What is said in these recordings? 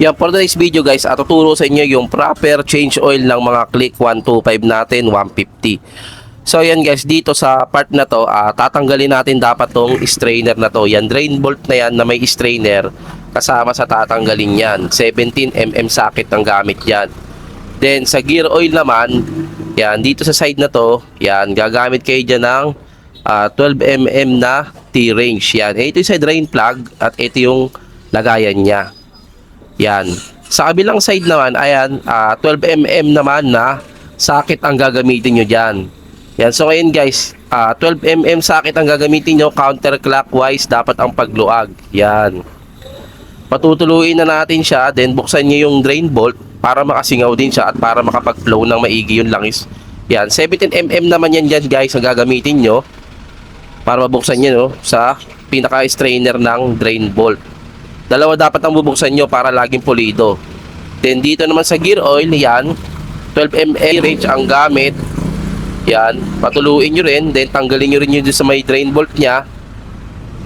Yan, for today's video guys, tuturo sa inyo yung proper change oil ng mga Click 125 natin, 150. So yan guys, dito sa part na to, tatanggalin natin dapat tong strainer na to. Yan, drain bolt na yan na may strainer kasama sa tatanggalin yan. 17mm socket ang gamit yan. Then sa gear oil naman, yan, dito sa side na to, yan, gagamit kayo dyan ng 12mm na T-range. Yan, ito yung sa drain plug at ito yung lagayan niya. Yan. Sa kabilang side naman, ayan, 12mm naman na socket ang gagamitin nyo dyan. Yan. So ngayon guys, 12mm socket ang gagamitin nyo, counterclockwise dapat ang pagluag. Yan. Patutuluin na natin siya, then buksan nyo yung drain bolt para makasingaw din siya at para makapag-flow ng maigi yung langis. Yan. 17mm naman yan dyan guys ang gagamitin nyo para mabuksan nyo no, sa pinaka-strainer ng drain bolt. Dalawa dapat ang bubuksan nyo para laging pulido. Then dito naman sa gear oil, yan, 12mm range ang gamit. Yan, patuluin nyo rin. Then tanggalin nyo rin yun sa may drain bolt nya.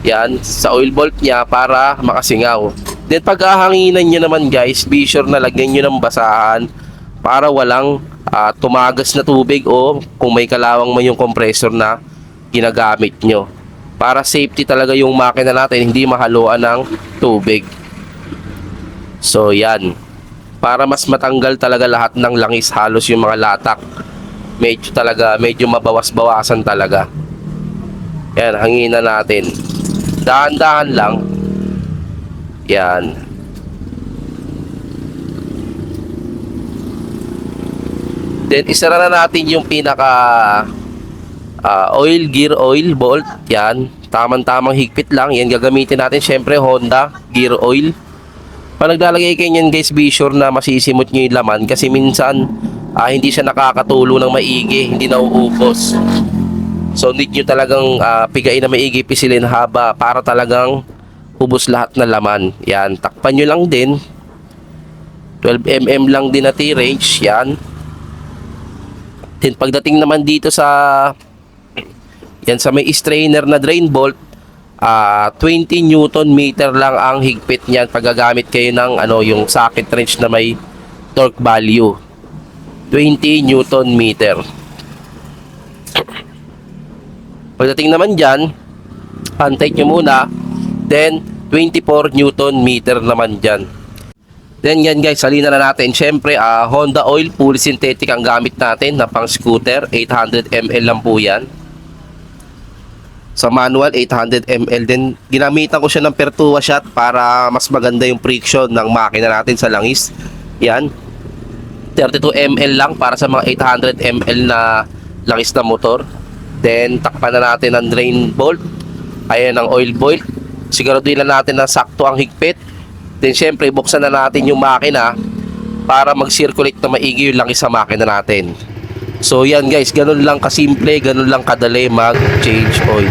Yan, sa oil bolt nya para makasingaw. Then pag ahanginan nyo naman guys, be sure na lagyan nyo ng basahan para walang tumagas na tubig o kung may kalawang man yung compressor na ginagamit nyo. Para safety talaga yung makina natin, hindi mahaluan ng tubig. So yan, para mas matanggal talaga lahat ng langis, halos yung mga latak, medyo mabawas-bawasan talaga. Yan, hanginan natin, dahan-dahan lang. Yan. Then isara na natin yung pinaka gear oil bolt. Yan, tamang-tamang higpit lang. Yan, gagamitin natin syempre Honda gear oil. Pag naglalagay kayo yan guys, be sure na masisimot nyo yung laman kasi minsan hindi siya nakakatulo ng maigi, hindi nauubos. So need nyo talagang pigain na maigi, pisilin haba para talagang ubos lahat ng laman. Yan, takpan nyo lang din. 12mm lang din na T-range. Yan. Then pagdating naman dito sa yan, sa may strainer na drain bolt, 20 Newton meter lang ang higpit niyan pag gagamit kayo ng yung socket wrench na may torque value. 20 Newton meter. Pagdating naman dyan, antay nyo muna, then 24 Newton meter naman dyan. Then yan guys, salina na natin. Syempre, Honda oil, fully synthetic ang gamit natin na pang scooter. 800 ml lang po yan. Sa manual, 800 ml. Then ginamitan ko siya ng Pertua shot para mas maganda yung friction ng makina natin sa langis. Yan. 32 ml lang para sa mga 800 ml na langis na motor. Then takpan na natin ang drain bolt. Ayan ang oil bolt. Siguraduhin lang natin na sakto ang higpit. Then syempre, buksan na natin yung makina para mag-circulate na maigi yung langis sa makina natin. So yan guys, ganun lang kasimple, ganun lang kadali mag-change oil.